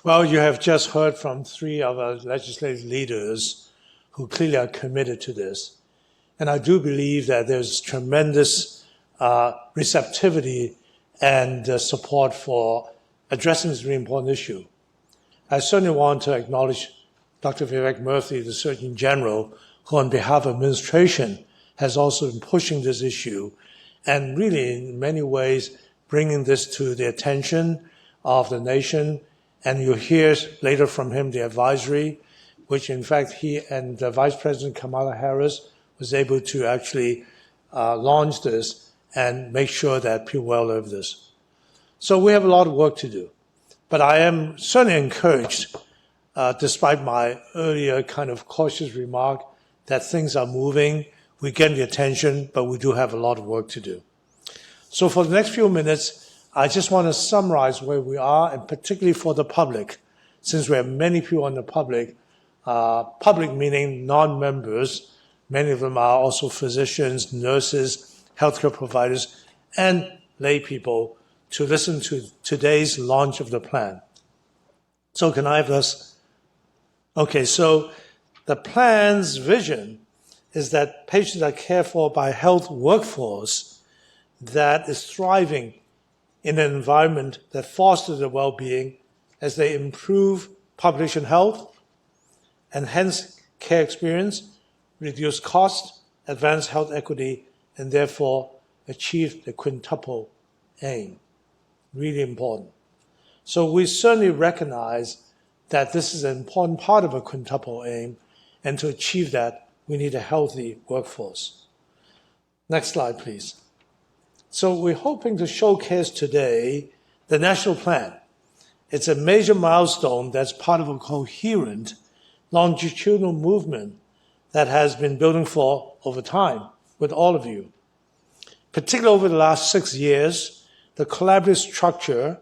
Well, you have just heard from three of our legislative leaders who clearly are committed to this. And I do believe that there's tremendous receptivity and support for addressing this really important issue. I certainly want to acknowledge Dr. Vivek Murthy, the Surgeon General, who on behalf of administration has also been pushing this issue and really in many ways bringing this to the attention of the nation. And you'll hear later from him the advisory, which in fact he and Vice President Kamala Harris was able to actually launch this and make sure that people well live this. So we have a lot of work to do. But I am certainly encouraged, despite my earlier kind of cautious remark, that things are moving. We get the attention, but we do have a lot of work to do. So for the next few minutes, I just want to summarize where we are, and particularly for the public, since we have many people in the public meaning non-members. Many of them are also physicians, nurses, healthcare providers, and lay people to listen to today's launch of the plan. So can I have this? Okay, so the plan's vision is that patients are cared for by a health workforce that is thriving in an environment that fosters their well-being as they improve population health, enhance care experience, reduce cost, advance health equity, and therefore achieve the quintuple aim. Really important. So we certainly recognize that this is an important part of a quintuple aim, and to achieve that, we need a healthy workforce. Next slide, please. So we're hoping to showcase today the national plan. It's a major milestone that's part of a coherent, longitudinal movement that has been building for over time with all of you. Particularly over the last 6 years, the collaborative structure,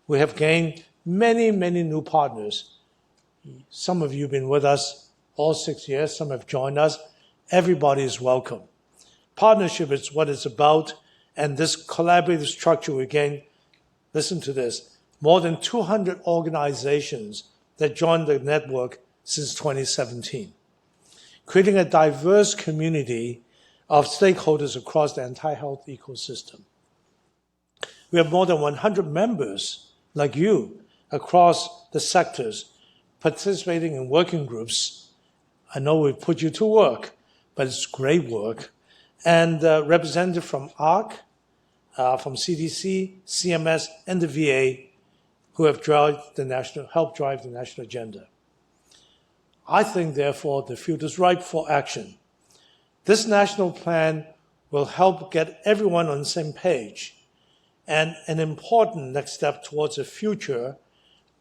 we have gained many, many new partners. Some of you have been with us all 6 years, some have joined us. Everybody is welcome. Partnership is what it's about. And this collaborative structure, we gain, listen to this, more than 200 organizations that joined the network since 2017, creating a diverse community of stakeholders across the entire health ecosystem. We have more than 100 members like you across the sectors participating in working groups. I know we've put you to work, but it's great work. And representative from AHRQ, from CDC, CMS, and the VA, who have helped drive the national agenda. I think, therefore, the field is ripe for action. This national plan will help get everyone on the same page, and an important next step towards a future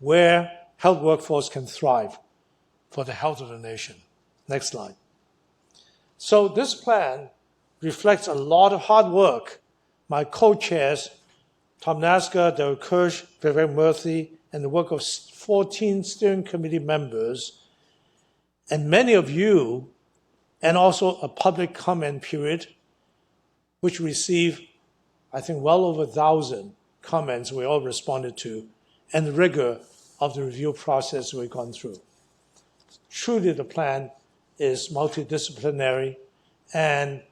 where health workforce can thrive for the health of the nation. Next slide. So this plan reflects a lot of hard work. My co-chairs, Tom Nasker, Darrell Kirch, Vivek Murthy, and the work of 14 steering committee members, and many of you, and also a public comment period, which received, I think, well over 1,000 comments we all responded to, and the rigor of the review process we've gone through. Truly, the plan is multidisciplinary and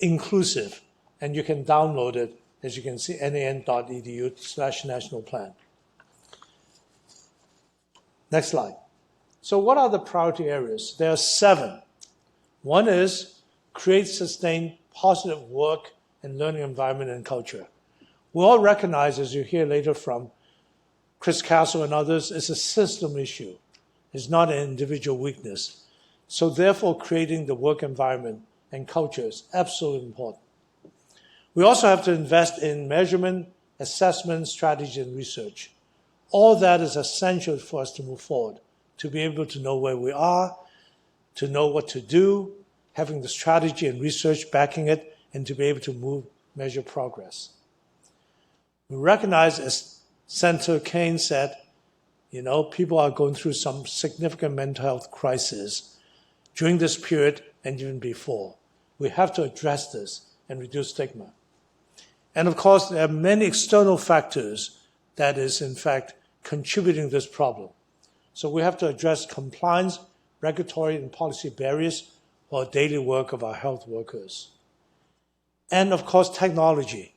inclusive, and you can download it, as you can see, nan.edu/national plan. Next slide. So what are the priority areas? There are 7. One is create, sustain positive work and learning environment and culture. We all recognize, as you hear later from Christine Cassel and others, it's a system issue. It's not an individual weakness. So therefore, creating the work environment and culture is absolutely important. We also have to invest in measurement, assessment, strategy, and research. All that is essential for us to move forward, to be able to know where we are, to know what to do, having the strategy and research backing it, and to be able to measure progress. We recognize, as Senator Kane said, people are going through some significant mental health crisis during this period and even before. We have to address this and reduce stigma. And of course, there are many external factors that is, in fact, contributing to this problem. So we have to address compliance, regulatory, and policy barriers for daily work of our health workers. And of course, technology,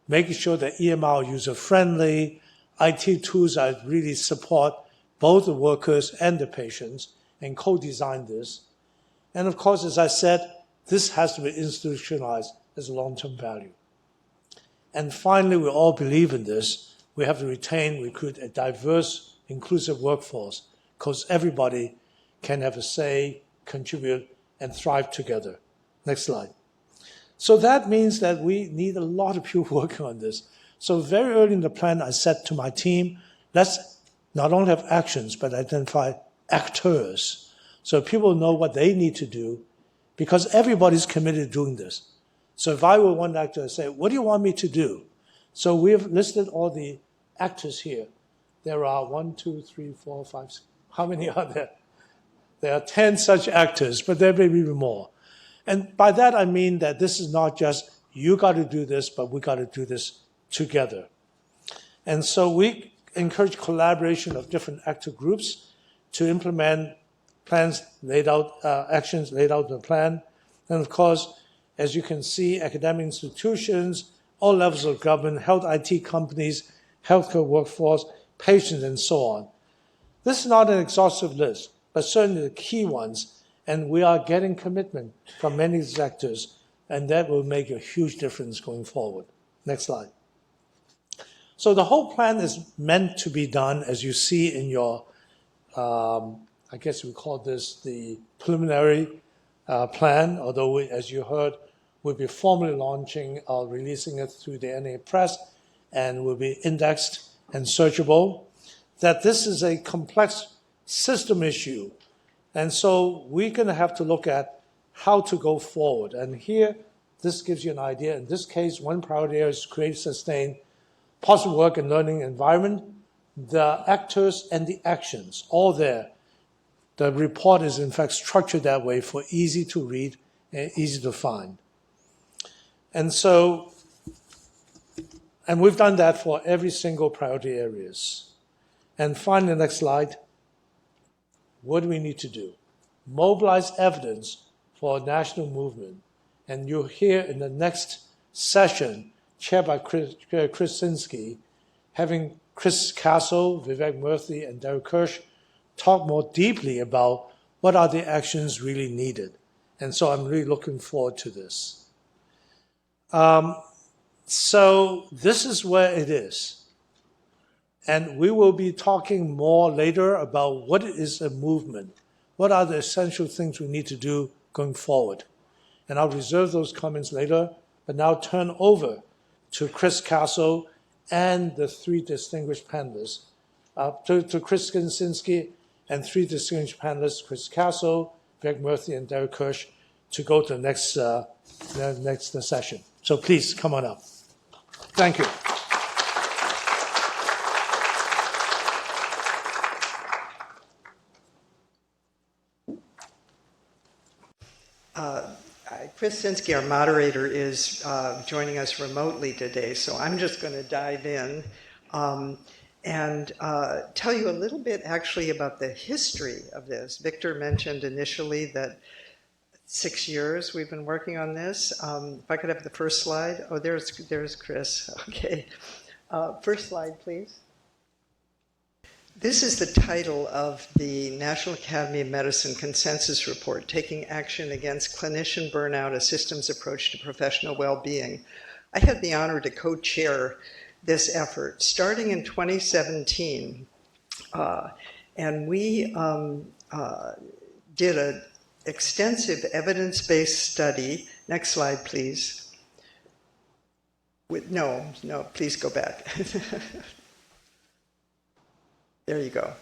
making sure that EMR are user-friendly, IT tools that really support both the workers and the patients, and co-design this. And of course, as I said, this has to be institutionalized as a long-term value. And finally, we all believe in this. We have to recruit a diverse, inclusive workforce, because everybody can have a say, contribute, and thrive together. Next slide. So that means that we need a lot of people working on this. So very early in the plan, I said to my team, let's not only have actions, but identify actors. So people know what they need to do, because everybody's committed to doing this. So if I were one actor, I'd say, what do you want me to do? So we have listed all the actors here. There are 1, 2, 3, 4, 5, 6. How many are there? There are 10 such actors, but there may be more. And by that, I mean that this is not just, you got to do this, but we got to do this together. And so we encourage collaboration of different actor groups to implement plans laid out, actions laid out in the plan. And of course, as you can see, academic institutions, all levels of government, health IT companies, healthcare workforce, patients, and so on. This is not an exhaustive list, but certainly the key ones. And we are getting commitment from many sectors, and that will make a huge difference going forward. Next slide. So the whole plan is meant to be done, as you see in your, I guess we call this the preliminary plan, although as you heard, we'll be formally launching or releasing it through the NA Press, and will be indexed and searchable, that this is a complex system issue. And so we're going to have to look at how to go forward. And here, this gives you an idea. In this case, one priority area is to create, sustain positive work and learning environment. The actors and the actions, all there. The report is in fact structured that way for easy to read and easy to find. And so, and we've done that for every single priority areas. And finally, next slide. What do we need to do? Mobilize evidence for a national movement. And you'll hear in the next session, chaired by Chris Sinsky, having Christine Cassel, Vivek Murthy, and Darrell Kirch talk more deeply about what are the actions really needed. And so I'm really looking forward to this. So this is where it is. And we will be talking more later about what is a movement. What are the essential things we need to do going forward? And I'll reserve those comments later, but now turn over to Chris Cassel and the three distinguished panelists, to Christine Sinsky and three distinguished panelists, Chris Cassel, Vivek Murthy, and Darrell Kirch, to go to the next session. So please, come on up. Thank you. Chris Sinsky, our moderator, is joining us remotely today, so I'm just going to dive in and tell you a little bit actually about the history of this. Victor mentioned initially that 6 years we've been working on this. If I could have the first slide. Oh, there's Chris. Okay. First slide, please. This is the title of the National Academy of Medicine Consensus Report, Taking Action Against Clinician Burnout, a Systems Approach to Professional Well-Being. I had the honor to co-chair this effort starting in 2017. And we did an extensive evidence-based study. Next slide, please. No, please go back. There you go.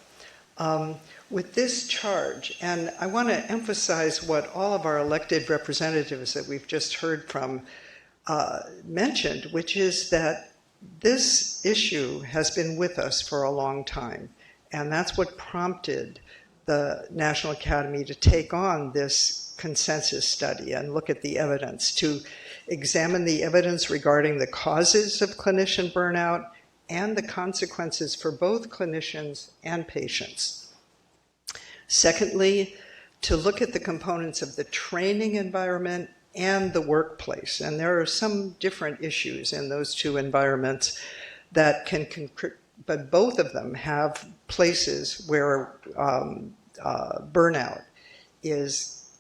With this charge, and I want to emphasize what all of our elected representatives that we've just heard from mentioned, which is that this issue has been with us for a long time. And that's what prompted the National Academy to take on this consensus study and look at the evidence, to examine the evidence regarding the causes of clinician burnout and the consequences for both clinicians and patients. Secondly, to look at the components of the training environment and the workplace. And there are some different issues in those two environments that can, but both of them have places where burnout is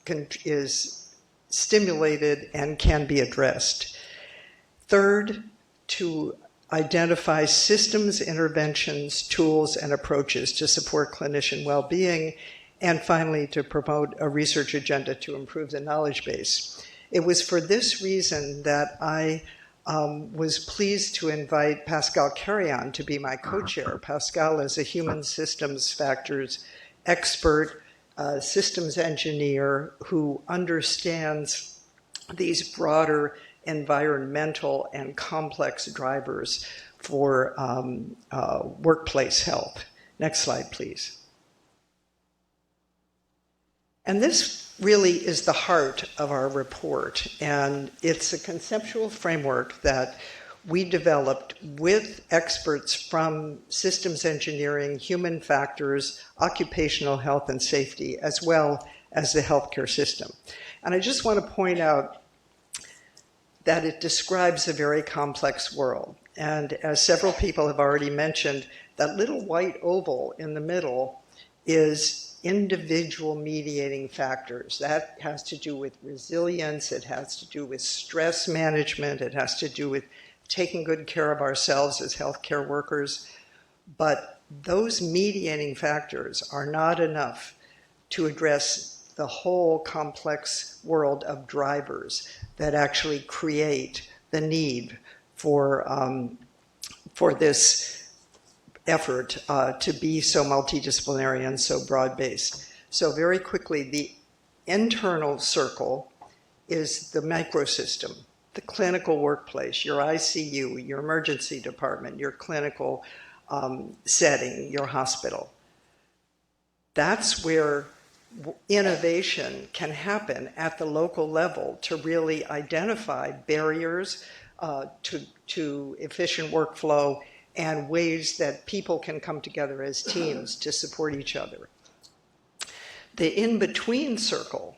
stimulated and can be addressed. Third, to identify systems, interventions, tools, and approaches to support clinician well-being. And finally, to promote a research agenda to improve the knowledge base. It was for this reason that I was pleased to invite Pascal Carrion to be my co-chair. Pascal is a human systems factors expert, systems engineer who understands these broader environmental and complex drivers for workplace health. Next slide, please. And this really is the heart of our report, and it's a conceptual framework that we developed with experts from systems engineering, human factors, occupational health and safety, as well as the healthcare system. And I just want to point out that it describes a very complex world. And as several people have already mentioned, that little white oval in the middle is individual mediating factors. That has to do with resilience, it has to do with stress management, it has to do with taking good care of ourselves as healthcare workers. But those mediating factors are not enough to address the whole complex world of drivers that actually create the need for this effort to be so multidisciplinary and so broad-based. So very quickly, the internal circle is the microsystem, the clinical workplace, your ICU, your emergency department, your clinical setting, your hospital. That's where innovation can happen at the local level to really identify barriers to efficient workflow and ways that people can come together as teams to support each other. The in-between circle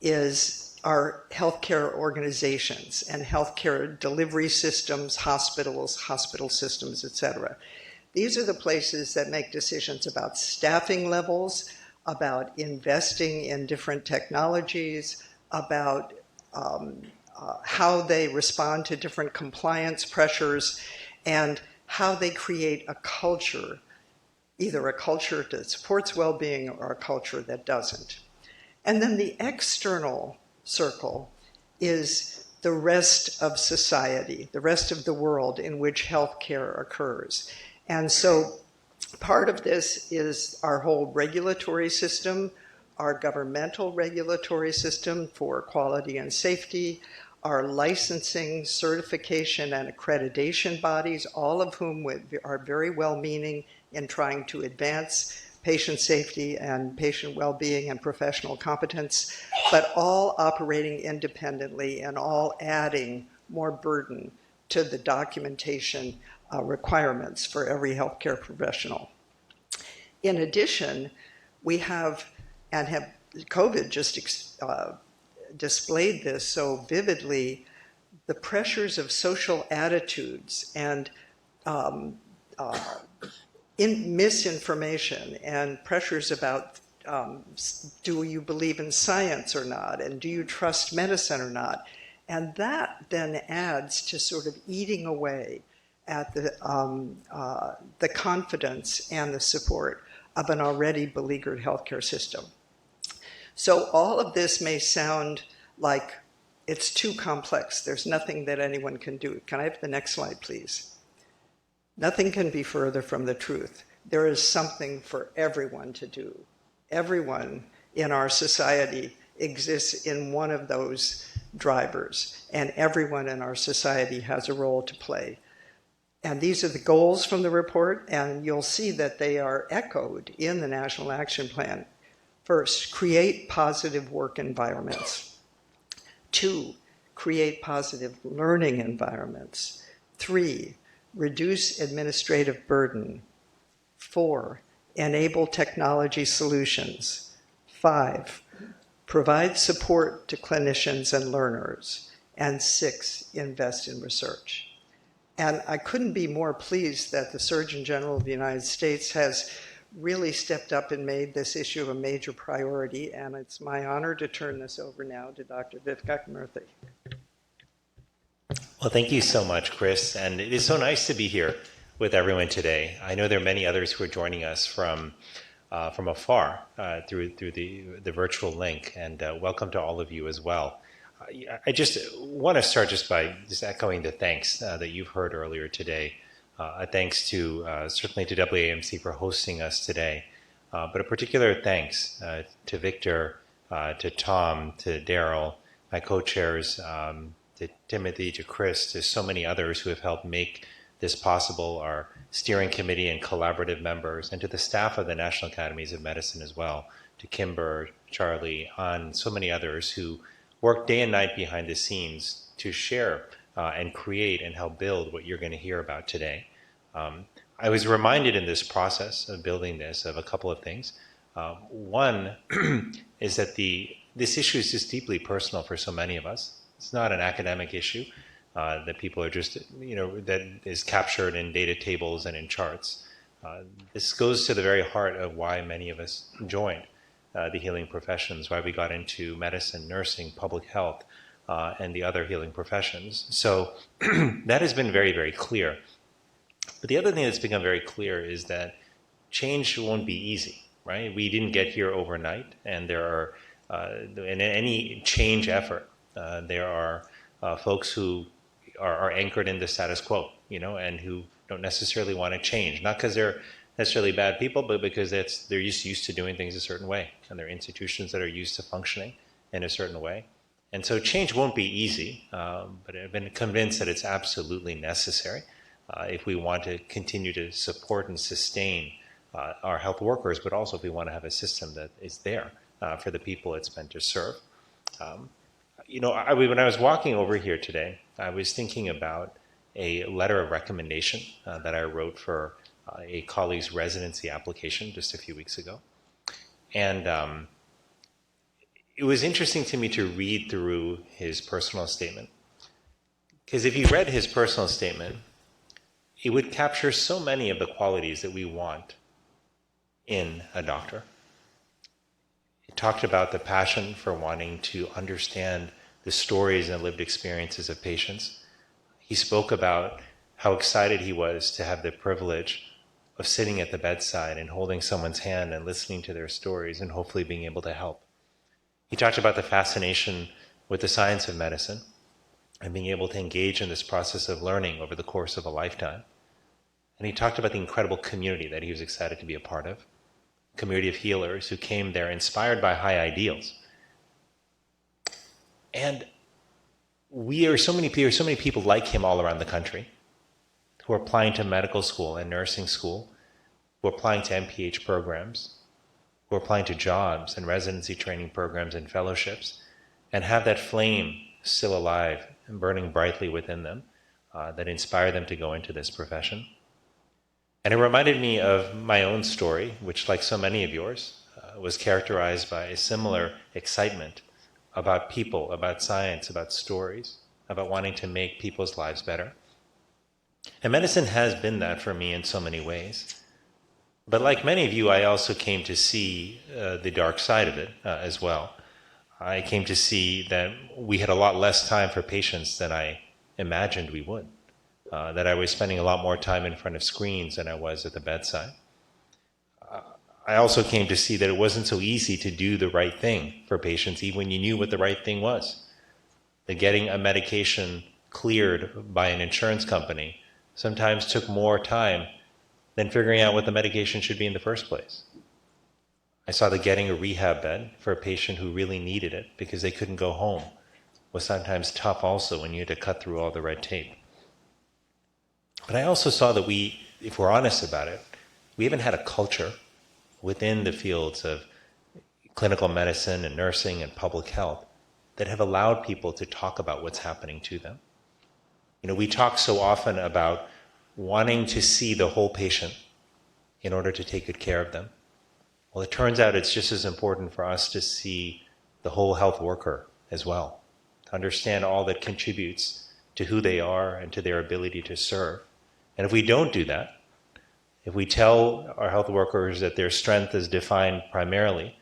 is our healthcare organizations and healthcare delivery systems, hospitals, hospital systems, et cetera. These are the places that make decisions about staffing levels, about investing in different technologies, about how they respond to different compliance pressures, and how they create a culture, either a culture that supports well-being or a culture that doesn't. And then the external circle is the rest of society, the rest of the world in which healthcare occurs. And so part of this is our whole regulatory system, our governmental regulatory system for quality and safety, our licensing, certification, and accreditation bodies, all of whom are very well-meaning in trying to advance patient safety and patient well-being and professional competence, but all operating independently and all adding more burden to the documentation requirements for every healthcare professional. In addition, we have, and have COVID just displayed this so vividly, the pressures of social attitudes and misinformation and pressures about do you believe in science or not, and do you trust medicine or not? And that then adds to sort of eating away at the confidence and the support of an already beleaguered healthcare system. So all of this may sound like it's too complex. There's nothing that anyone can do. Can I have the next slide, please? Nothing can be further from the truth. There is something for everyone to do. Everyone in our society exists in one of those drivers, and everyone in our society has a role to play. And these are the goals from the report, and you'll see that they are echoed in the National Action Plan. First, create positive work environments. 2, create positive learning environments. 3, reduce administrative burden. 4, enable technology solutions. 5, provide support to clinicians and learners. And 6, invest in research. And I couldn't be more pleased that the Surgeon General of the United States has really stepped up and made this issue a major priority. And it's my honor to turn this over now to Dr. Vivek Murthy. Well, thank you so much, Chris. And it is so nice to be here with everyone today. I know there are many others who are joining us from afar through the virtual link, and welcome to all of you as well. I just want to start just by echoing the thanks that you've heard earlier today. A thanks to certainly to WAMC for hosting us today, but a particular thanks to Victor, to Tom, to Darrell, my co-chairs, to Timothy, to Chris, to so many others who have helped make this possible, our steering committee and collaborative members, and to the staff of the National Academies of Medicine as well, to Kimber, Charlie, and so many others who work day and night behind the scenes to share and create and help build what you're going to hear about today. I was reminded in this process of building this of a couple of things. One is that this issue is just deeply personal for so many of us. It's not an academic issue that people are just, that is captured in data tables and in charts. This goes to the very heart of why many of us joined the healing professions, why we got into medicine, nursing, public health, and the other healing professions. So that has been very, very clear. But the other thing that's become very clear is that change won't be easy, right? We didn't get here overnight, and there are, in any change effort, there are folks who are anchored in the status quo, and who don't necessarily want to change, not because they're necessarily bad people, but because they're just used to doing things a certain way, and they're institutions that are used to functioning in a certain way. And so change won't be easy, but I've been convinced that it's absolutely necessary if we want to continue to support and sustain our health workers, but also if we want to have a system that is there for the people it's meant to serve. When I was walking over here today, I was thinking about a letter of recommendation that I wrote for a colleague's residency application just a few weeks ago. And it was interesting to me to read through his personal statement. Because if you read his personal statement, it would capture so many of the qualities that we want in a doctor. He talked about the passion for wanting to understand the stories and lived experiences of patients. He spoke about how excited he was to have the privilege of sitting at the bedside and holding someone's hand and listening to their stories and hopefully being able to help. He talked about the fascination with the science of medicine and being able to engage in this process of learning over the course of a lifetime. And he talked about the incredible community that he was excited to be a part of, a community of healers who came there inspired by high ideals. And there are so many people like him all around the country who are applying to medical school and nursing school, who are applying to MPH programs, who are applying to jobs and residency training programs and fellowships, and have that flame still alive and burning brightly within them that inspire them to go into this profession. And it reminded me of my own story, which, like so many of yours, was characterized by a similar excitement about people, about science, about stories, about wanting to make people's lives better. And medicine has been that for me in so many ways. But like many of you, I also came to see the dark side of it as well. I came to see that we had a lot less time for patients than I imagined we would, that I was spending a lot more time in front of screens than I was at the bedside. I also came to see that it wasn't so easy to do the right thing for patients, even when you knew what the right thing was. That getting a medication cleared by an insurance company sometimes took more time than figuring out what the medication should be in the first place. I saw that getting a rehab bed for a patient who really needed it because they couldn't go home was sometimes tough also when you had to cut through all the red tape. But I also saw that if we're honest about it, we haven't had a culture within the fields of clinical medicine and nursing and public health that have allowed people to talk about what's happening to them. We talk so often about wanting to see the whole patient in order to take good care of them. Well, it turns out it's just as important for us to see the whole health worker as well, to understand all that contributes to who they are and to their ability to serve. And if we don't do that, if we tell our health workers that their strength is defined primarily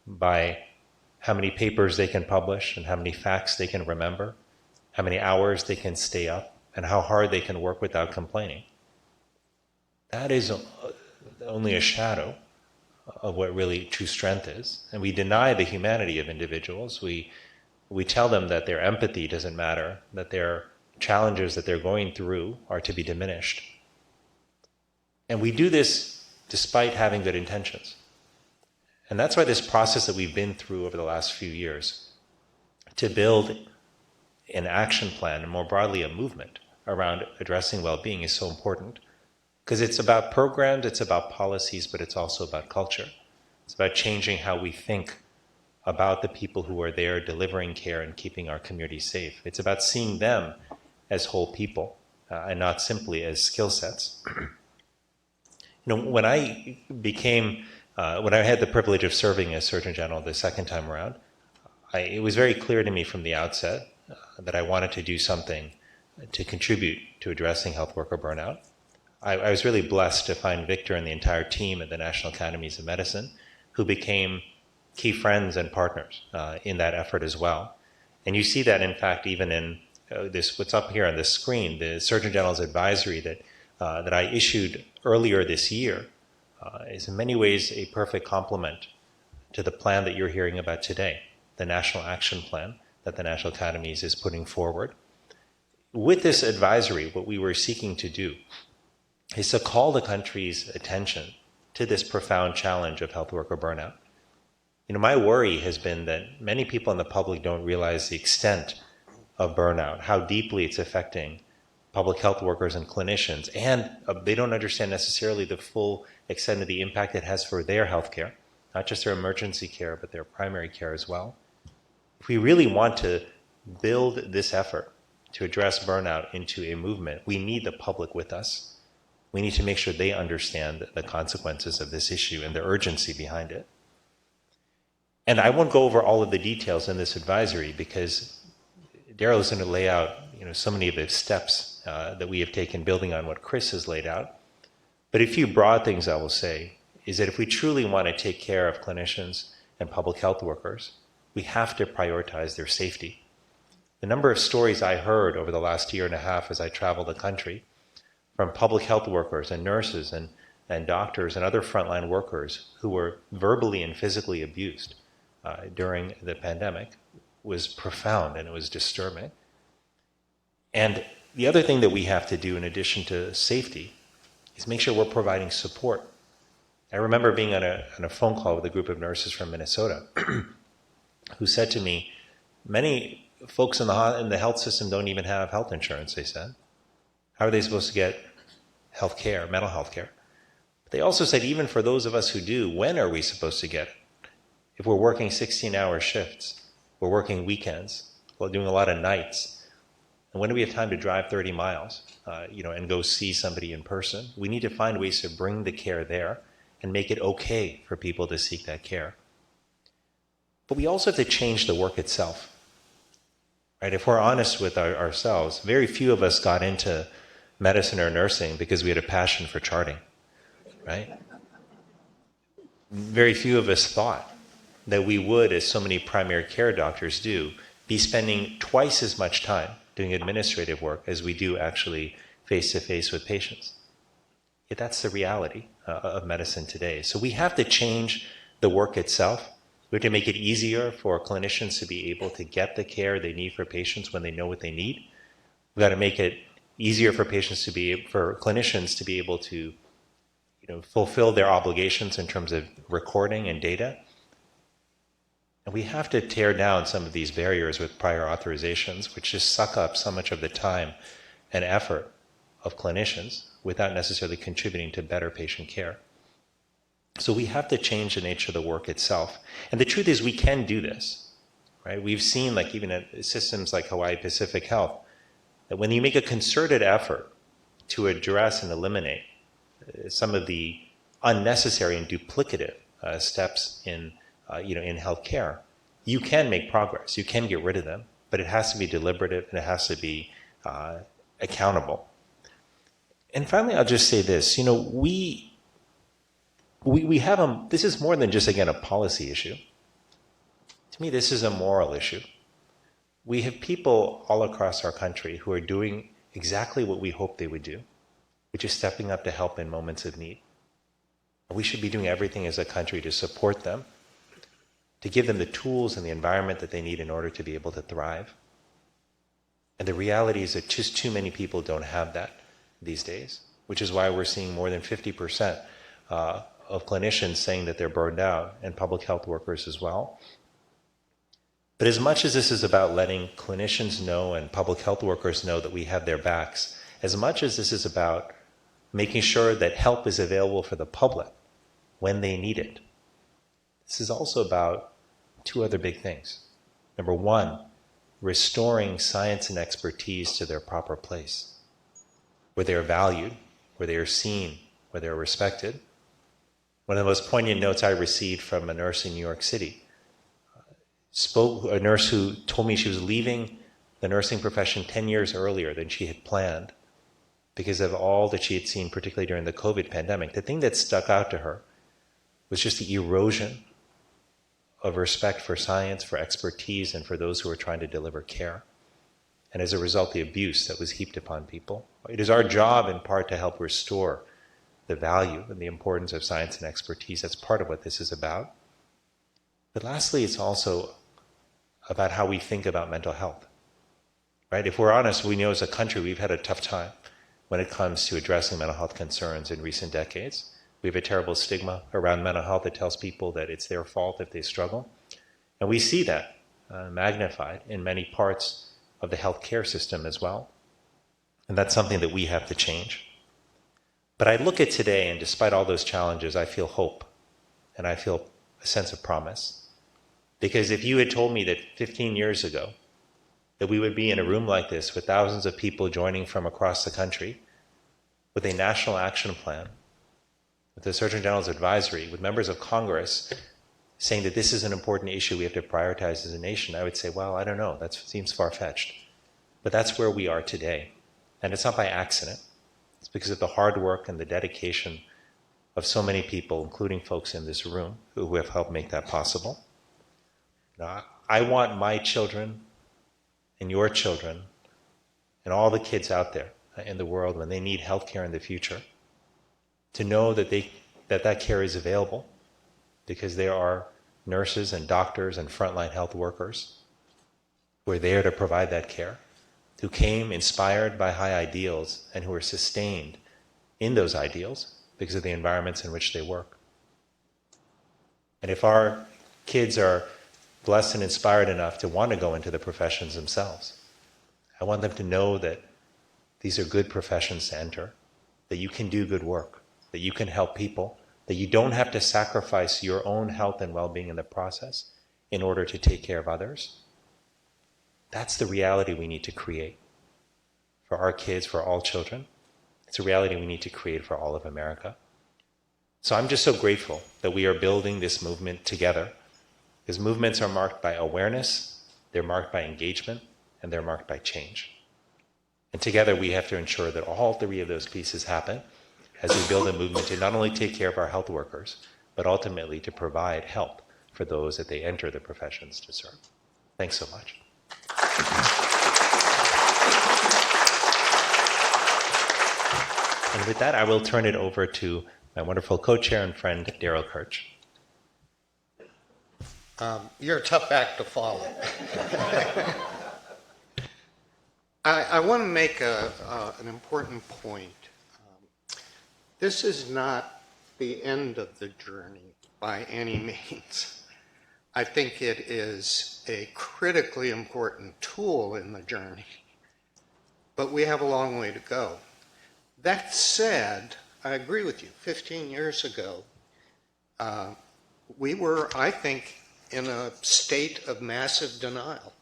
by how many papers they can publish and how many facts they can remember, how many hours they can stay up, and how hard they can work without complaining, that is only a shadow of what really true strength is. And we deny the humanity of individuals. We tell them that their empathy doesn't matter, that their challenges that they're going through are to be diminished. And we do this despite having good intentions. And that's why this process that we've been through over the last few years to build an action plan and more broadly a movement around addressing well-being is so important. Because it's about programs, it's about policies, but it's also about culture. It's about changing how we think about the people who are there delivering care and keeping our community safe. It's about seeing them as whole people and not simply as skill sets. When I had the privilege of serving as Surgeon General the second time around, it was very clear to me from the outset that I wanted to do something to contribute to addressing health worker burnout. I was really blessed to find Victor and the entire team at the National Academies of Medicine who became key friends and partners in that effort as well. And you see that, in fact, even in what's up here on the screen, the Surgeon General's advisory that I issued earlier this year is in many ways a perfect complement to the plan that you're hearing about today, the National Action Plan that the National Academies is putting forward. With this advisory, what we were seeking to do is to call the country's attention to this profound challenge of health worker burnout. My worry has been that many people in the public don't realize the extent of burnout, how deeply it's affecting public health workers and clinicians, and they don't understand necessarily the full extent of the impact it has for their healthcare, not just their emergency care, but their primary care as well. If we really want to build this effort to address burnout into a movement, we need the public with us. We need to make sure they understand the consequences of this issue and the urgency behind it. And I won't go over all of the details in this advisory because Darrell is going to lay out so many of the steps that we have taken building on what Chris has laid out. But a few broad things I will say is that if we truly want to take care of clinicians and public health workers, we have to prioritize their safety. The number of stories I heard over the last year and a half as I traveled the country from public health workers and nurses and doctors and other frontline workers who were verbally and physically abused during the pandemic was profound, and it was disturbing. And the other thing that we have to do in addition to safety is make sure we're providing support. I remember being on a phone call with a group of nurses from Minnesota who said to me, many folks in the health system don't even have health insurance, they said. How are they supposed to get health care, mental health care? But they also said, even for those of us who do, when are we supposed to get it? If we're working 16-hour shifts, we're working weekends, we're doing a lot of nights, and when do we have time to drive 30 miles, and go see somebody in person? We need to find ways to bring the care there and make it okay for people to seek that care. But we also have to change the work itself. Right? If we're honest with ourselves, very few of us got into medicine or nursing because we had a passion for charting, right? Very few of us thought that we would, as so many primary care doctors do, be spending twice as much time doing administrative work as we do actually face-to-face with patients. Yet that's the reality of medicine today. So we have to change the work itself. We have to make it easier for clinicians to be able to get the care they need for patients when they know what they need. We've got to make it easier for clinicians to be able to, fulfill their obligations in terms of recording and data. And we have to tear down some of these barriers with prior authorizations, which just suck up so much of the time and effort of clinicians without necessarily contributing to better patient care. So we have to change the nature of the work itself. And the truth is we can do this, right? We've seen, even at systems like Hawaii Pacific Health, that when you make a concerted effort to address and eliminate some of the unnecessary and duplicative steps in in healthcare, you can make progress. You can get rid of them, but it has to be deliberative and it has to be accountable. And finally, I'll just say this: we have this is more than just, again, a policy issue. To me, this is a moral issue. We have people all across our country who are doing exactly what we hope they would do, which is stepping up to help in moments of need. We should be doing everything as a country to support them, to give them the tools and the environment that they need in order to be able to thrive. And the reality is that just too many people don't have that these days, which is why we're seeing more than 50% of clinicians saying that they're burned out, and public health workers as well. But as much as this is about letting clinicians know and public health workers know that we have their backs, as much as this is about making sure that help is available for the public when they need it, this is also about two other big things. Number one, restoring science and expertise to their proper place, where they are valued, where they are seen, where they are respected. One of the most poignant notes I received from a nurse in New York City, a nurse who told me she was leaving the nursing profession 10 years earlier than she had planned because of all that she had seen, particularly during the COVID pandemic. The thing that stuck out to her was just the erosion of respect for science, for expertise, and for those who are trying to deliver care. And as a result, the abuse that was heaped upon people. It is our job, in part, to help restore the value and the importance of science and expertise. That's part of what this is about. But lastly, it's also about how we think about mental health. Right? If we're honest, we know as a country we've had a tough time when it comes to addressing mental health concerns in recent decades. We have a terrible stigma around mental health that tells people that it's their fault if they struggle. And we see that magnified in many parts of the healthcare system as well. And that's something that we have to change. But I look at today, and despite all those challenges, I feel hope. And I feel a sense of promise. Because if you had told me that 15 years ago that we would be in a room like this with thousands of people joining from across the country with a national action plan, with the Surgeon General's advisory, with members of Congress saying that this is an important issue we have to prioritize as a nation, I would say, well, I don't know, that seems far-fetched. But that's where we are today. And it's not by accident. It's because of the hard work and the dedication of so many people, including folks in this room, who have helped make that possible. Now, I want my children and your children and all the kids out there in the world, when they need health care in the future, to know that that care is available, because there are nurses and doctors and frontline health workers who are there to provide that care, who came inspired by high ideals and who are sustained in those ideals because of the environments in which they work. And if our kids are blessed and inspired enough to want to go into the professions themselves, I want them to know that these are good professions to enter, that you can do good work, that you can help people, that you don't have to sacrifice your own health and well-being in the process in order to take care of others. That's the reality we need to create for our kids, for all children. It's a reality we need to create for all of America. So I'm just so grateful that we are building this movement together, because movements are marked by awareness, they're marked by engagement, and they're marked by change. And together we have to ensure that all three of those pieces happen as we build a movement to not only take care of our health workers, but ultimately to provide help for those that they enter the professions to serve. Thanks so much. And with that, I will turn it over to my wonderful co-chair and friend, Darrell Kirch. You're a tough act to follow. I want to make an important point. This is not the end of the journey by any means. I think it is a critically important tool in the journey, but we have a long way to go. That said, I agree with you. 15 years ago, we were, I think, in a state of massive denial.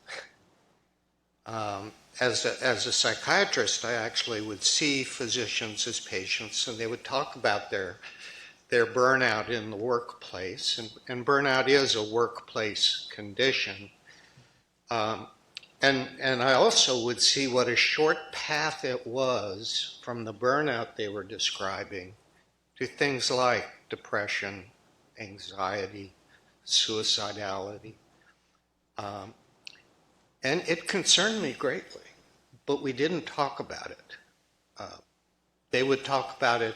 As a psychiatrist, I actually would see physicians as patients, and they would talk about their their burnout in the workplace, and burnout is a workplace condition. And I also would see what a short path it was from the burnout they were describing to things like depression, anxiety, suicidality. And it concerned me greatly, but we didn't talk about it. They would talk about it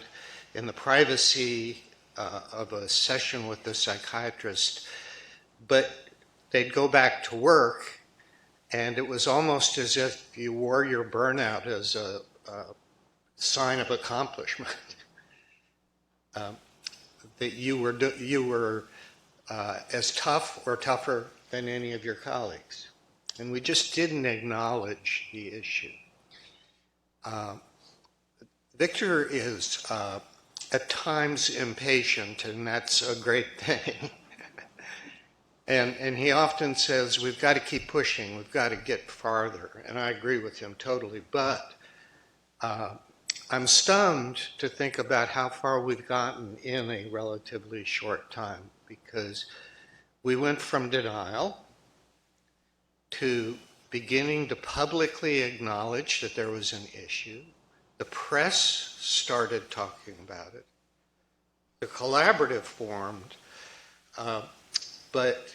in the privacy of a session with the psychiatrist, but they'd go back to work, and it was almost as if you wore your burnout as a sign of accomplishment. That you were as tough or tougher than any of your colleagues. And we just didn't acknowledge the issue. Victor is at times impatient, and that's a great thing. And he often says, we've got to keep pushing, we've got to get farther. And I agree with him totally. But I'm stunned to think about how far we've gotten in a relatively short time, because we went from denial to beginning to publicly acknowledge that there was an issue. The press started talking about it. The collaborative formed, but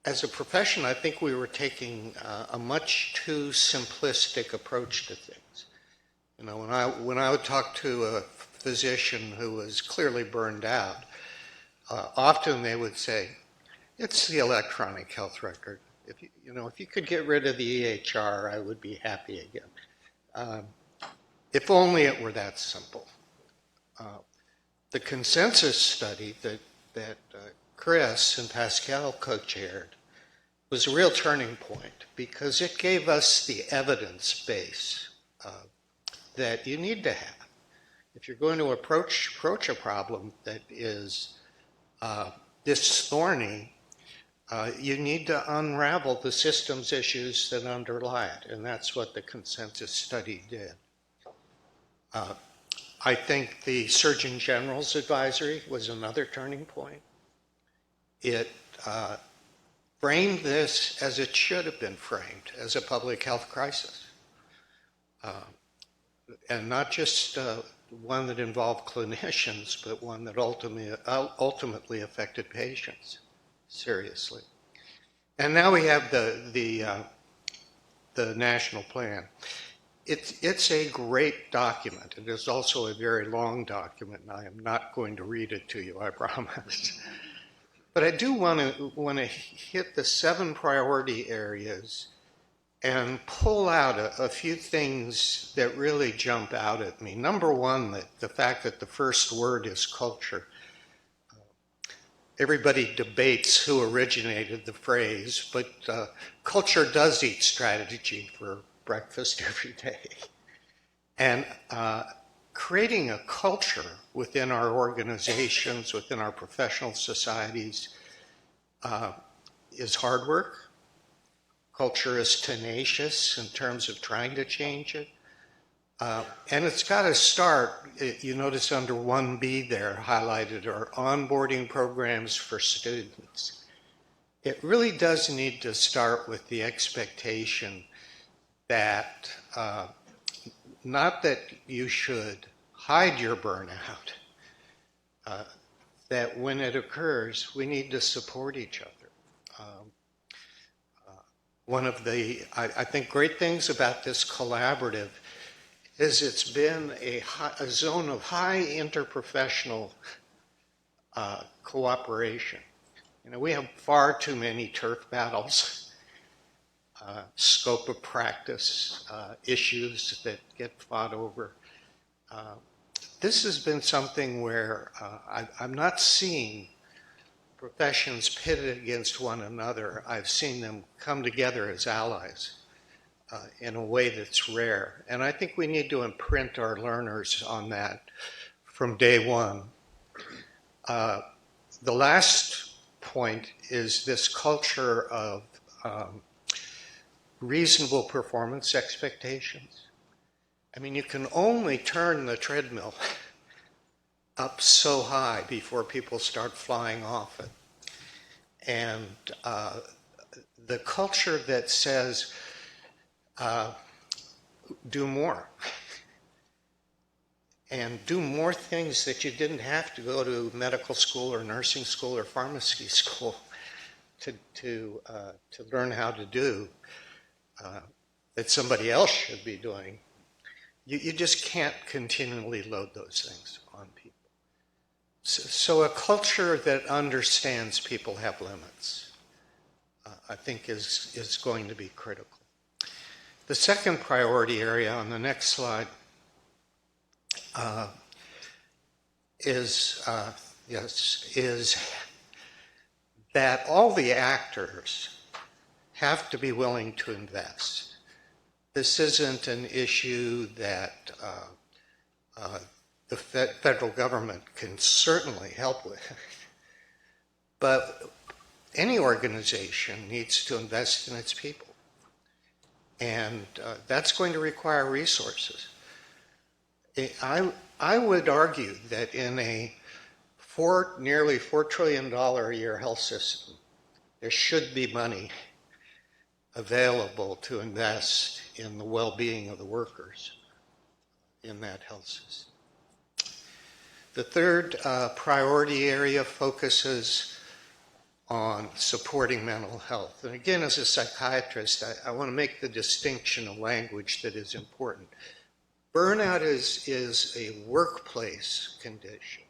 as a profession, I think we were taking a much too simplistic approach to things. You know, when I would talk to a physician who was clearly burned out, often they would say, "It's the electronic health record. If you could get rid of the EHR, I would be happy again." If only it were that simple. The consensus study that Chris and Pascal co-chaired was a real turning point, because it gave us the evidence base that you need to have. If you're going to approach a problem that is this thorny, you need to unravel the systems issues that underlie it, and that's what the consensus study did. I think the Surgeon General's advisory was another turning point. It framed this as it should have been framed, as a public health crisis. And not just one that involved clinicians, but one that ultimately affected patients seriously. And now we have the national plan. It's a great document. It is also a very long document, and I am not going to read it to you, I promise. But I do want to hit the 7 priority areas and pull out a few things that really jump out at me. Number one, the fact that the first word is culture. Everybody debates who originated the phrase, but culture does eat strategy for breakfast every day. And creating a culture within our organizations, within our professional societies, is hard work. Culture is tenacious in terms of trying to change it. And it's got to start, you notice under 1B there highlighted, are onboarding programs for students. It really does need to start with the expectation that, not that you should hide your burnout, that when it occurs, we need to support each other. One of the, I think, great things about this collaborative is it's been a zone of high interprofessional cooperation. You know, we have far too many turf battles, scope of practice issues that get fought over. This has been something where I'm not seeing professions pitted against one another. I've seen them come together as allies in a way that's rare. And I think we need to imprint our learners on that from day one. The last point is this culture of reasonable performance expectations. I mean, you can only turn the treadmill up so high before people start flying off it. And the culture that says, do more, and do more things that you didn't have to go to medical school or nursing school or pharmacy school to learn how to do, that somebody else should be doing. You just can't continually load those things on people. So a culture that understands people have limits, I think is going to be critical. The second priority area on the next slide is that all the actors have to be willing to invest. This isn't an issue that the federal government can certainly help with, but any organization needs to invest in its people, and that's going to require resources. I would argue that in a nearly $4 trillion a year health system, there should be money available to invest in the well-being of the workers in that health system. The third priority area focuses on supporting mental health. And again, as a psychiatrist, I want to make the distinction of language that is important. Burnout is a workplace condition.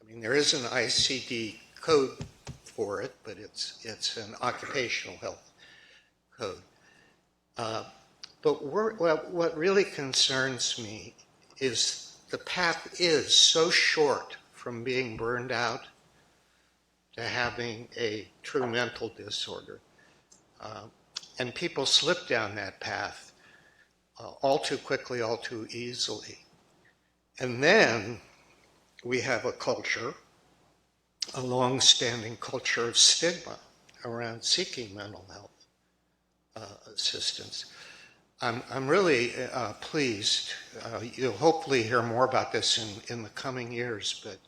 I mean, there is an ICD code for it, but it's an occupational health code. But what really concerns me is the path is so short from being burned out to having a true mental disorder. And people slip down that path all too quickly, all too easily. And then we have a culture, a long-standing culture of stigma around seeking mental health assistance. I'm really pleased. You'll hopefully hear more about this in the coming years, but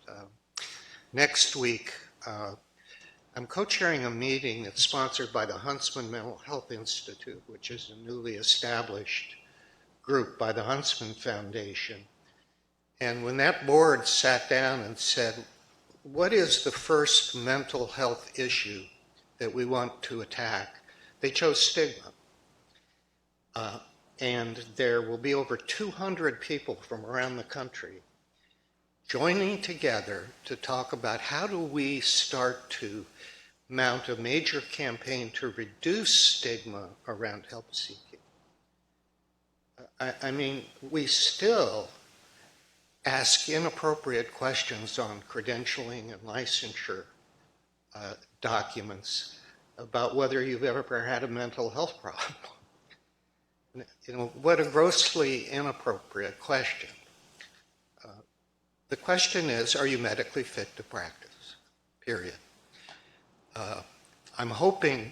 next week I'm co-chairing a meeting that's sponsored by the Huntsman Mental Health Institute, which is a newly established group by the Huntsman Foundation. And when that board sat down and said, what is the first mental health issue that we want to attack, they chose stigma. And there will be over 200 people from around the country joining together to talk about how do we start to mount a major campaign to reduce stigma around help seeking. I mean, we still ask inappropriate questions on credentialing and licensure documents about whether you've ever had a mental health problem. You know, what a grossly inappropriate question. The question is, are you medically fit to practice? Period. I'm hoping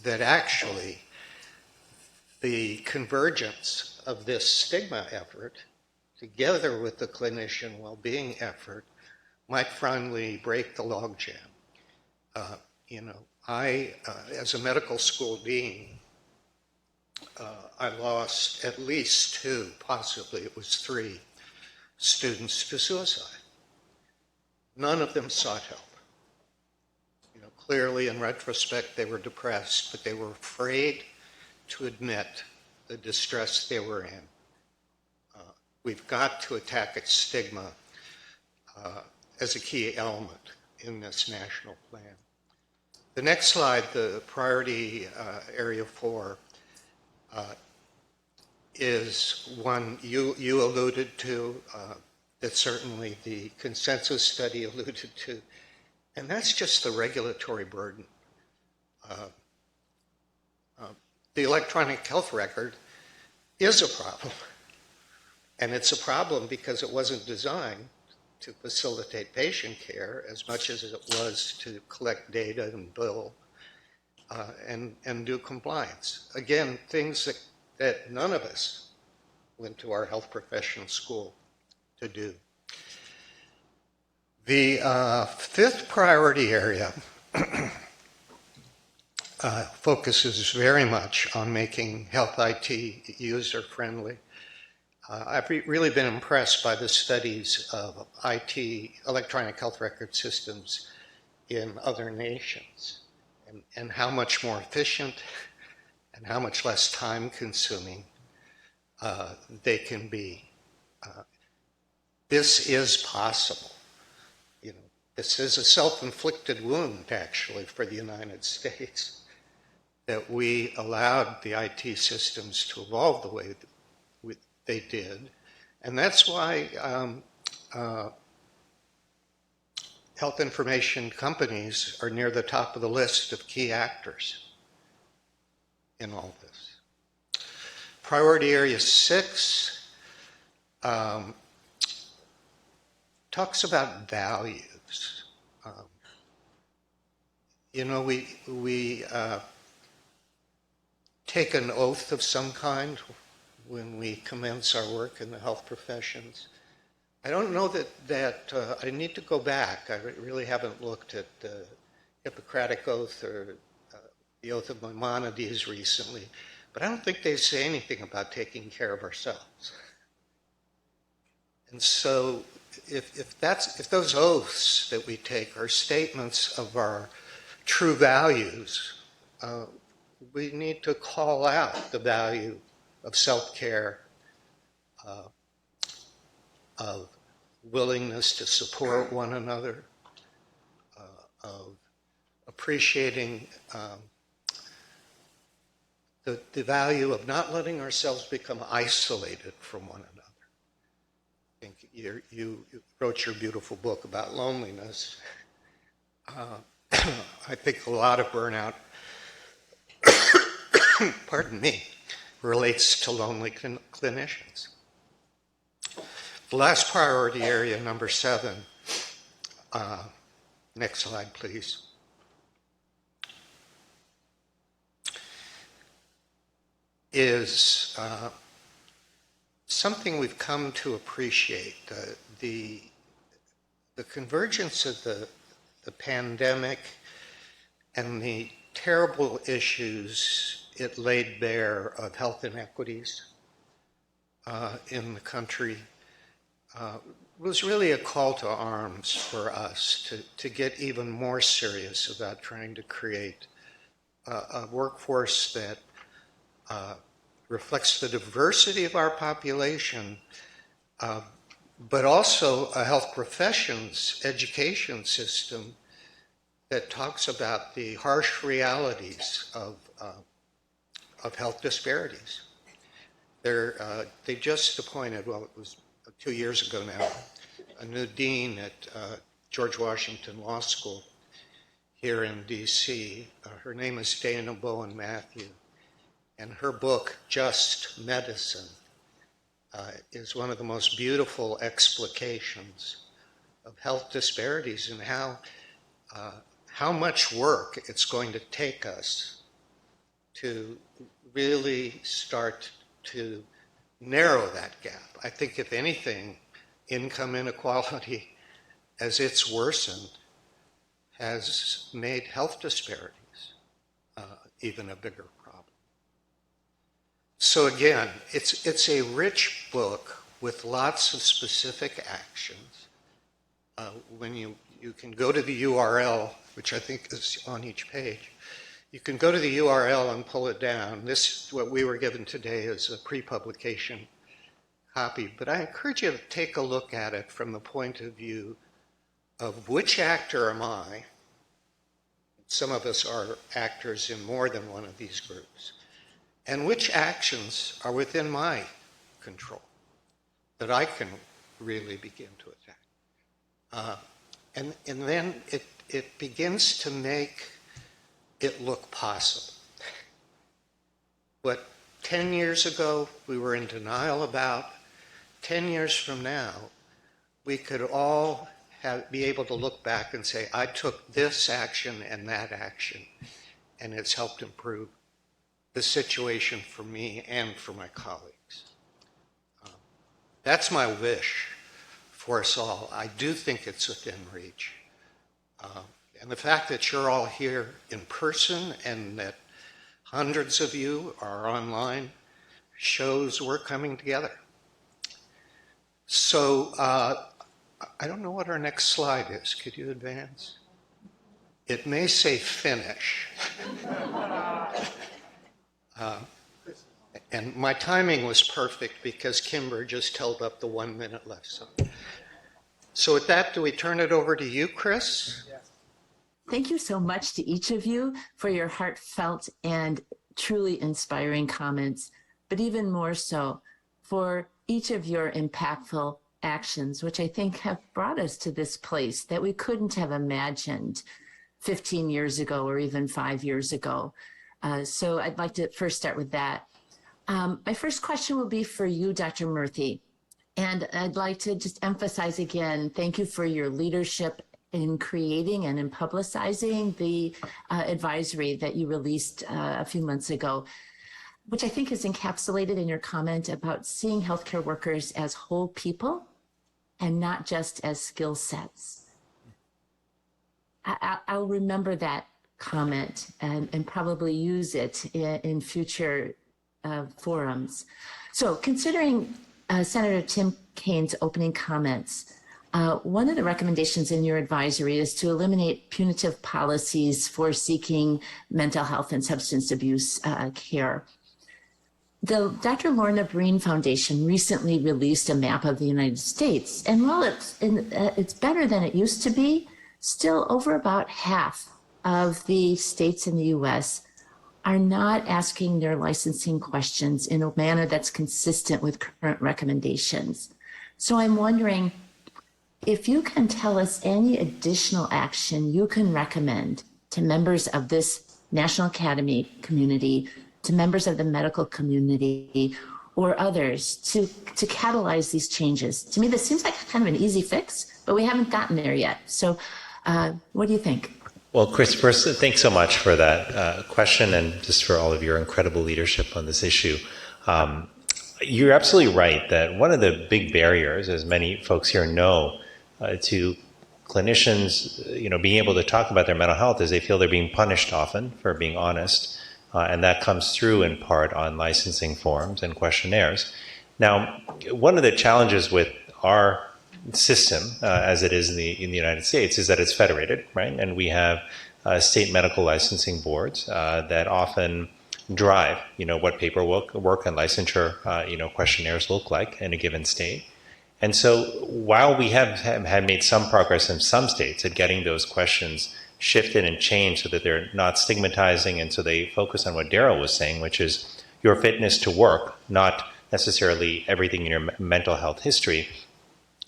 that actually the convergence of this stigma effort together with the clinician well-being effort might finally break the logjam. You know, I, as a medical school dean, I lost at least 2, possibly it was 3, students to suicide. None of them sought help. You know, clearly in retrospect they were depressed, but they were afraid to admit the distress they were in. We've got to attack its stigma as a key element in this national plan. The next slide, the priority area 4, is one you alluded to, that certainly the consensus study alluded to, and that's just the regulatory burden. The electronic health record is a problem, and it's a problem because it wasn't designed to facilitate patient care as much as it was to collect data and bill and do compliance. Again, things that none of us went to our health professional school to do. The fifth priority area focuses very much on making health IT user-friendly. I've really been impressed by the studies of IT, electronic health record systems, in other nations, and how much more efficient and how much less time-consuming they can be. This is possible. You know, this is a self-inflicted wound, actually, for the United States, that we allowed the IT systems to evolve the way that they did. And that's why health information companies are near the top of the list of key actors in all this. Priority Area 6 talks about values. You know, we take an oath of some kind when we commence our work in the health professions. I don't know that I need to go back. I really haven't looked at the Hippocratic Oath or the Oath of Maimonides recently, but I don't think they say anything about taking care of ourselves. And so if those oaths that we take are statements of our true values, we need to call out the value of self-care, of willingness to support one another, of appreciating the value of not letting ourselves become isolated from one another. I think you wrote your beautiful book about loneliness. I think a lot of burnout, pardon me, relates to lonely clinicians. The last priority area, number 7, next slide, please, is something we've come to appreciate. The convergence of the pandemic and the terrible issues it laid bare of health inequities in the country was really a call to arms for us to get even more serious about trying to create a workforce that reflects the diversity of our population, but also a health professions education system that talks about the harsh realities of health disparities. They just appointed, well, it was 2 years ago now, a new dean at George Washington Law School here in DC. Her name is Dana Bowen Matthew, and her book, Just Medicine, is one of the most beautiful explications of health disparities and how much work it's going to take us to really start to narrow that gap. I think, if anything, income inequality, as it's worsened, has made health disparities even a bigger problem. So again, it's a rich book with lots of specific actions. When you can go to the URL, which I think is on each page, you can go to the URL and pull it down. This, what we were given today, is a pre-publication copy, but I encourage you to take a look at it from the point of view of which actor am I. Some of us are actors in more than one of these groups. And which actions are within my control that I can really begin to attack. And then it begins to make it look possible. What 10 years ago we were in denial about, 10 years from now, we could all be able to look back and say, I took this action and that action, and it's helped improve the situation for me and for my colleagues. That's my wish for us all. I do think it's within reach. And the fact that you're all here in person and that hundreds of you are online shows we're coming together. So I don't know what our next slide is. Could you advance? It may say finish. And my timing was perfect because Kimber just held up the 1 minute left. So with that, do we turn it over to you, Chris? Thank you so much to each of you for your heartfelt and truly inspiring comments, but even more so for each of your impactful actions, which I think have brought us to this place that we couldn't have imagined 15 years ago or even 5 years ago. So I'd like to first start with that. My first question will be for you, Dr. Murthy. And I'd like to just emphasize again, thank you for your leadership in creating and in publicizing the advisory that you released a few months ago, which I think is encapsulated in your comment about seeing healthcare workers as whole people and not just as skill sets. I'll remember that comment and probably use it in future forums. So considering Senator Tim Kaine's opening comments, one of the recommendations in your advisory is to eliminate punitive policies for seeking mental health and substance abuse care. The Dr. Lorna Breen Foundation recently released a map of the United States, and while it's better than it used to be, still over about half of the states in the U.S. are not asking their licensing questions in a manner that's consistent with current recommendations. So I'm wondering if you can tell us any additional action you can recommend to members of this National Academy community, to members of the medical community, or others to catalyze these changes. To me, this seems like kind of an easy fix, but we haven't gotten there yet. So what do you think? Well, Chris, first, thanks so much for that question and just for all of your incredible leadership on this issue. You're absolutely right that one of the big barriers, as many folks here know, to clinicians, being able to talk about their mental health is they feel they're being punished often for being honest, and that comes through in part on licensing forms and questionnaires. Now, one of the challenges with our system, as it is in the United States, is that it's federated, right? And we have state medical licensing boards that often drive, what paperwork and licensure, questionnaires look like in a given state. And so while we have made some progress in some states at getting those questions shifted and changed so that they're not stigmatizing and so they focus on what Darrell was saying, which is your fitness to work, not necessarily everything in your mental health history,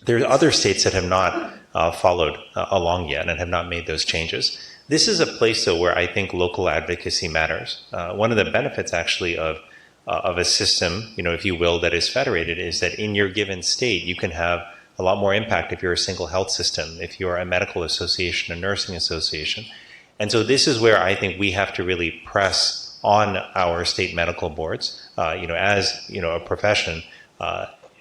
there are other states that have not followed along yet and have not made those changes. This is a place, though, where I think local advocacy matters. One of the benefits, actually, of a system, if you will, that is federated is that in your given state, you can have a lot more impact if you're a single health system, if you're a medical association, a nursing association. And so this is where I think we have to really press on our state medical boards, as a profession,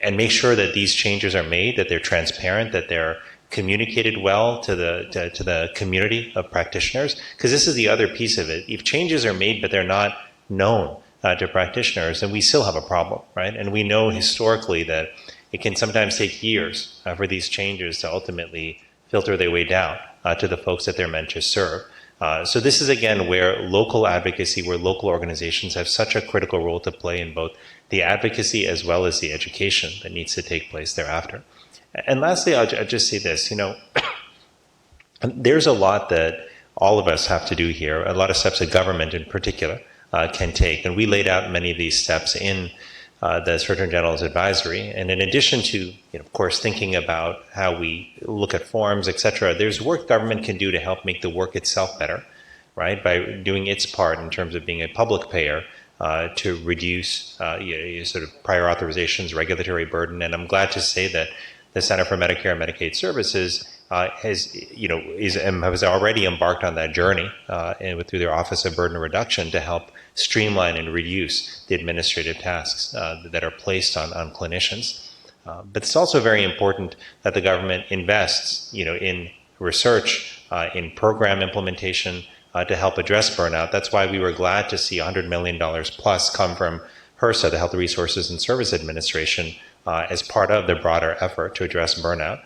and make sure that these changes are made, that they're transparent, that they're communicated well to the community of practitioners. Because this is the other piece of it. If changes are made but they're not known to practitioners, then we still have a problem, right? And we know historically that it can sometimes take years for these changes to ultimately filter their way down to the folks that they're meant to serve. So this is, again, where local advocacy, where local organizations have such a critical role to play in both the advocacy as well as the education that needs to take place thereafter. And lastly, I'll just say this, there's a lot that all of us have to do here, a lot of steps that government in particular can take. And we laid out many of these steps in the Surgeon General's advisory. And in addition to, of course, thinking about how we look at forms, et cetera, there's work government can do to help make the work itself better, right? By doing its part in terms of being a public payer to reduce sort of prior authorizations, regulatory burden. And I'm glad to say that the Center for Medicare and Medicaid Services has already embarked on that journey through their Office of Burden Reduction to help streamline and reduce the administrative tasks that are placed on clinicians. But it's also very important that the government invests, in research, in program implementation to help address burnout. That's why we were glad to see $100 million plus come from HRSA, the Health Resources and Service Administration, as part of the broader effort to address burnout.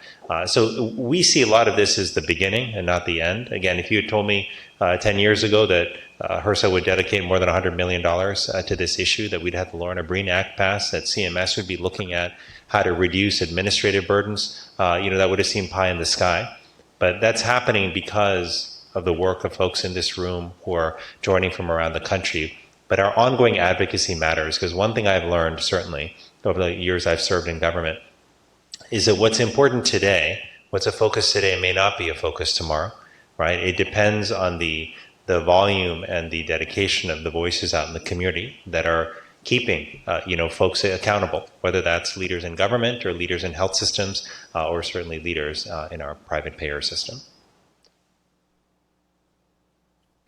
So we see a lot of this as the beginning and not the end. Again, if you had told me 10 years ago that HRSA would dedicate more than $100 million to this issue, that we'd have the Lorna Breen Act passed, that CMS would be looking at how to reduce administrative burdens, that would have seemed pie in the sky. But that's happening because of the work of folks in this room who are joining from around the country. But our ongoing advocacy matters, because one thing I've learned, certainly, over the years I've served in government, is that what's important today, what's a focus today may not be a focus tomorrow, right? It depends on the volume and the dedication of the voices out in the community that are keeping, folks accountable, whether that's leaders in government or leaders in health systems, or certainly leaders in our private payer system.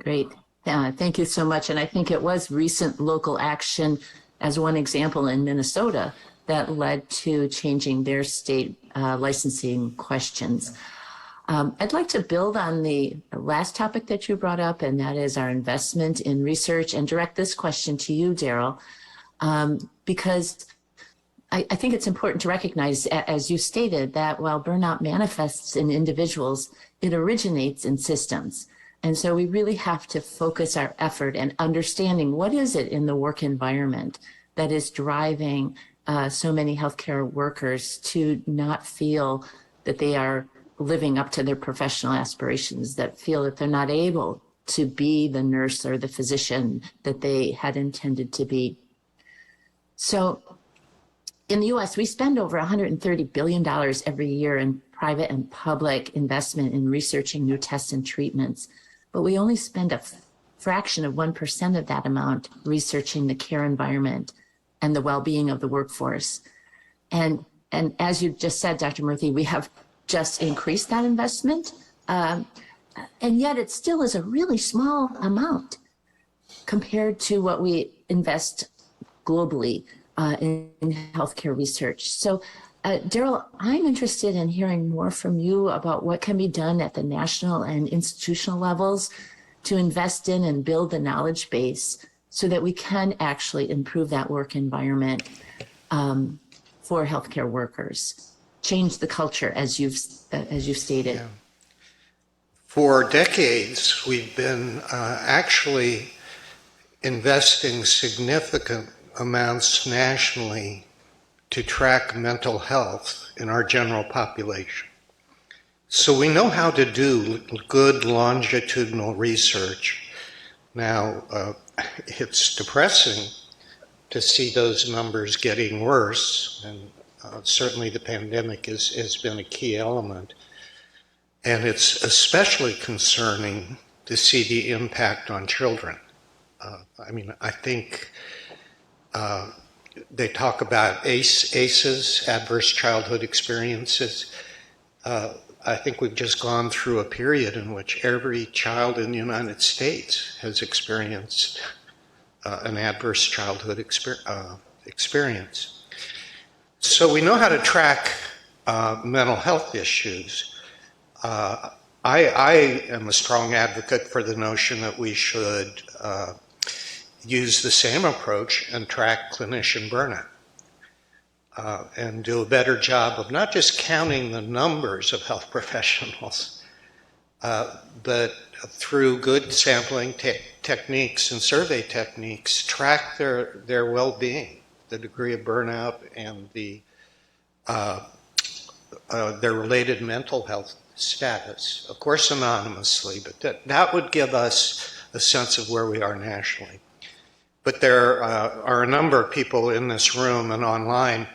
Great. Thank you so much. And I think it was recent local action, as one example in Minnesota, that led to changing their state licensing questions. I'd like to build on the last topic that you brought up, and that is our investment in research, and direct this question to you, Darrell, because I think it's important to recognize, as you stated, that while burnout manifests in individuals, it originates in systems. And so we really have to focus our effort and understanding what is it in the work environment that is driving so many healthcare workers to not feel that they are living up to their professional aspirations, that feel that they're not able to be the nurse or the physician that they had intended to be. So in the US, we spend over $130 billion every year in private and public investment in researching new tests and treatments, but we only spend a fraction of 1% of that amount researching the care environment and the well-being of the workforce. And as you just said, Dr. Murthy, we have just increased that investment, and yet it still is a really small amount compared to what we invest globally in healthcare research. So, Darrell, I'm interested in hearing more from you about what can be done at the national and institutional levels to invest in and build the knowledge base so that we can actually improve that work environment for healthcare workers, change the culture, as you've stated. Yeah. For decades, we've been actually investing significant amounts nationally to track mental health in our general population. So we know how to do good longitudinal research. Now, it's depressing to see those numbers getting worse, and certainly the pandemic has been a key element. And it's especially concerning to see the impact on children. I think they talk about ACEs, adverse childhood experiences. I think we've just gone through a period in which every child in the United States has experienced an adverse childhood experience. So we know how to track mental health issues. I am a strong advocate for the notion that we should use the same approach and track clinician burnout and do a better job of not just counting the numbers of health professionals, but through good sampling techniques and survey techniques, track their well-being, the degree of burnout, and their related mental health status, of course anonymously, but that would give us a sense of where we are nationally. But there are a number of people in this room and online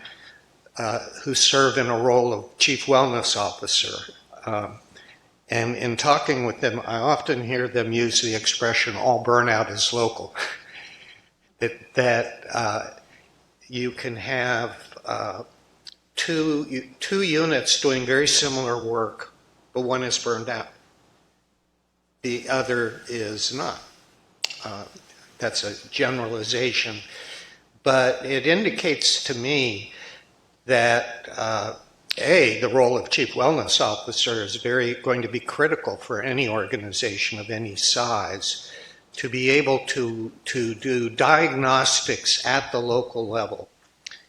who serve in a role of chief wellness officer. And in talking with them, I often hear them use the expression, all burnout is local. that you can have two units doing very similar work, but one is burned out. The other is not. That's a generalization, but it indicates to me that the role of chief wellness officer is going to be critical for any organization of any size to be able to do diagnostics at the local level.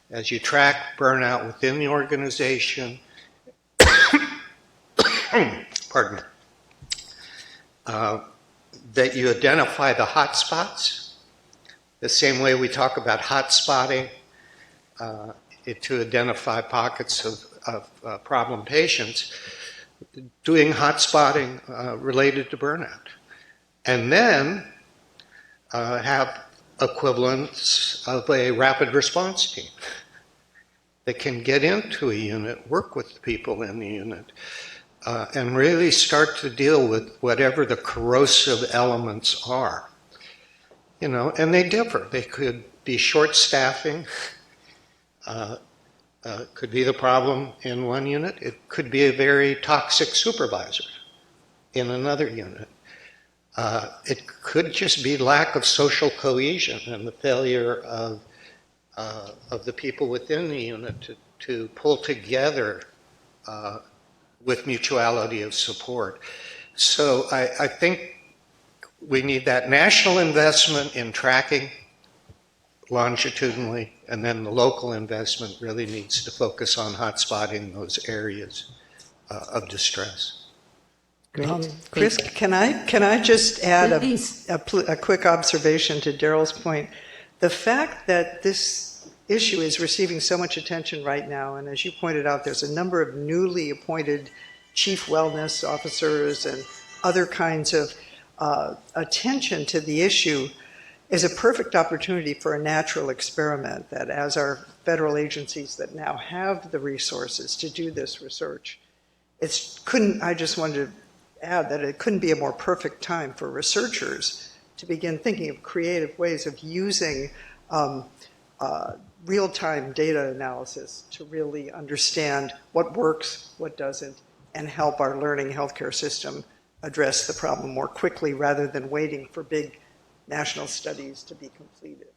As you track burnout within the organization, pardon me, that you identify the hot spots, the same way we talk about hot spotting, to identify pockets of problem patients, doing hot spotting related to burnout. And then have equivalents of a rapid response team that can get into a unit, work with the people in the unit, and really start to deal with whatever the corrosive elements are. You know, and they differ. They could be short staffing, could be the problem in one unit. It could be a very toxic supervisor in another unit. It could just be lack of social cohesion and the failure of the people within the unit to pull together with mutuality of support. So I think we need that national investment in tracking longitudinally, and then the local investment really needs to focus on hotspotting those areas of distress. Great. Chris, can I just add Please. a quick observation to Darrell's point? The fact that this issue is receiving so much attention right now, and as you pointed out, there's a number of newly appointed chief wellness officers and other kinds of attention to the issue, is a perfect opportunity for a natural experiment that as our federal agencies that now have the resources to do this research, I just wanted to add that it couldn't be a more perfect time for researchers to begin thinking of creative ways of using real-time data analysis to really understand what works, what doesn't, and help our learning healthcare system address the problem more quickly rather than waiting for big national studies to be completed.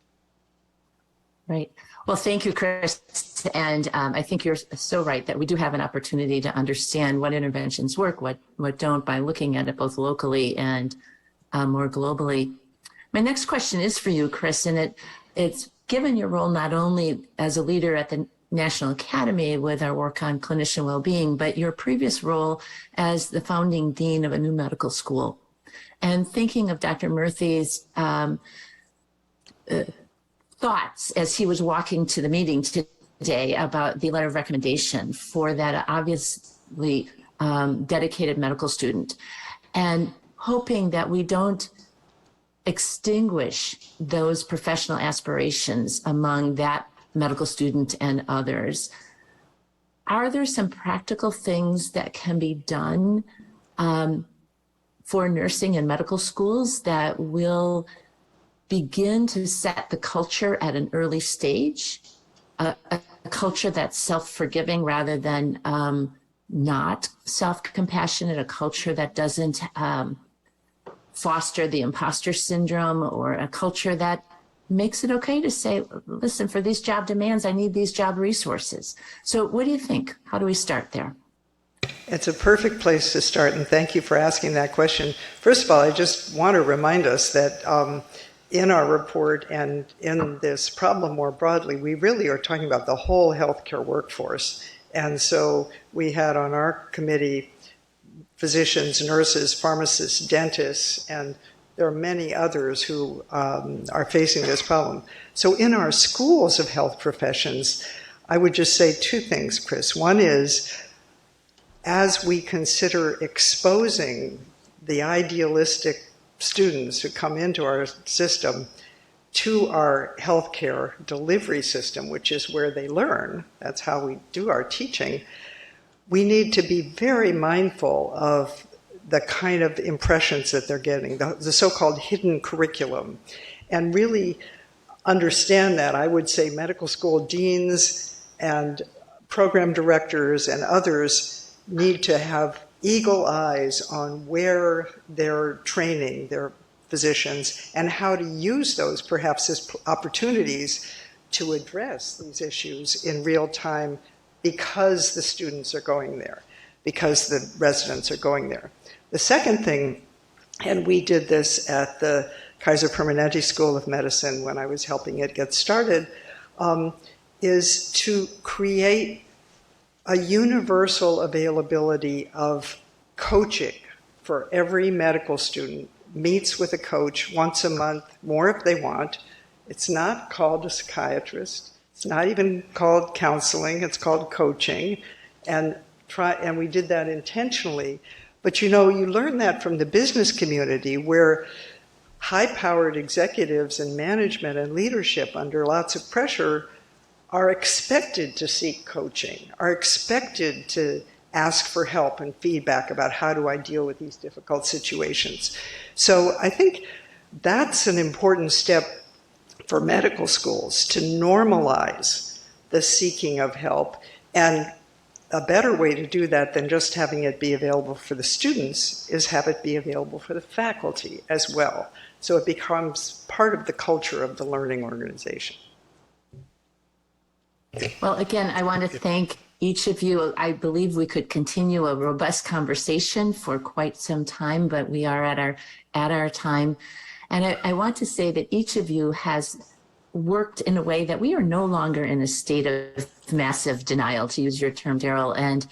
Right. Well, thank you, Chris. And I think you're so right that we do have an opportunity to understand what interventions work, what don't, by looking at it both locally and more globally. My next question is for you, Chris, and it's given your role not only as a leader at the National Academy with our work on clinician well-being, but your previous role as the founding dean of a new medical school. And thinking of Dr. Murthy's thoughts as he was walking to the meeting today about the letter of recommendation for that obviously dedicated medical student, and hoping that we don't extinguish those professional aspirations among that medical student and others. Are there some practical things that can be done for nursing and medical schools that will begin to set the culture at an early stage, a culture that's self-forgiving rather than not self-compassionate, a culture that doesn't foster the imposter syndrome, or a culture that makes it okay to say, listen, for these job demands, I need these job resources. So what do you think? How do we start there? It's a perfect place to start, and thank you for asking that question. First of all, I just want to remind us that in our report and in this problem more broadly, we really are talking about the whole healthcare workforce. And so we had on our committee physicians, nurses, pharmacists, dentists, and there are many others who are facing this problem. So in our schools of health professions, I would just say two things, Chris. One is, as we consider exposing the idealistic students who come into our system to our healthcare delivery system, which is where they learn, that's how we do our teaching, we need to be very mindful of the kind of impressions that they're getting, the so-called hidden curriculum, and really understand that. I would say medical school deans and program directors and others need to have eagle eyes on where they're training their physicians and how to use those perhaps as opportunities to address these issues in real time because the students are going there, because the residents are going there. The second thing, and we did this at the Kaiser Permanente School of Medicine when I was helping it get started, is to create a universal availability of coaching for every medical student, meets with a coach once a month, more if they want. It's not called a psychiatrist. It's not even called counseling. It's called coaching. And we did that intentionally. But you know, you learn that from the business community where high-powered executives and management and leadership under lots of pressure are expected to seek coaching, are expected to ask for help and feedback about how do I deal with these difficult situations. So I think that's an important step for medical schools to normalize the seeking of help. And a better way to do that than just having it be available for the students is have it be available for the faculty as well. So it becomes part of the culture of the learning organization. Well, again, I want to thank each of you. I believe we could continue a robust conversation for quite some time, but we are at our time. And I want to say that each of you has worked in a way that we are no longer in a state of massive denial, to use your term, Darrell. And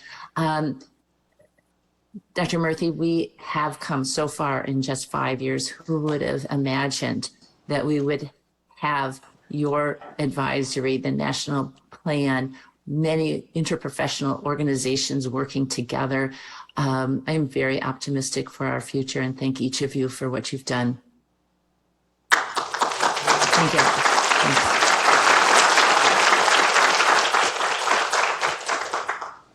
Dr. Murthy, we have come so far in just 5 years. Who would have imagined that we would have your advisory, the national plan, many interprofessional organizations working together? I'm very optimistic for our future and thank each of you for what you've done. Thank you.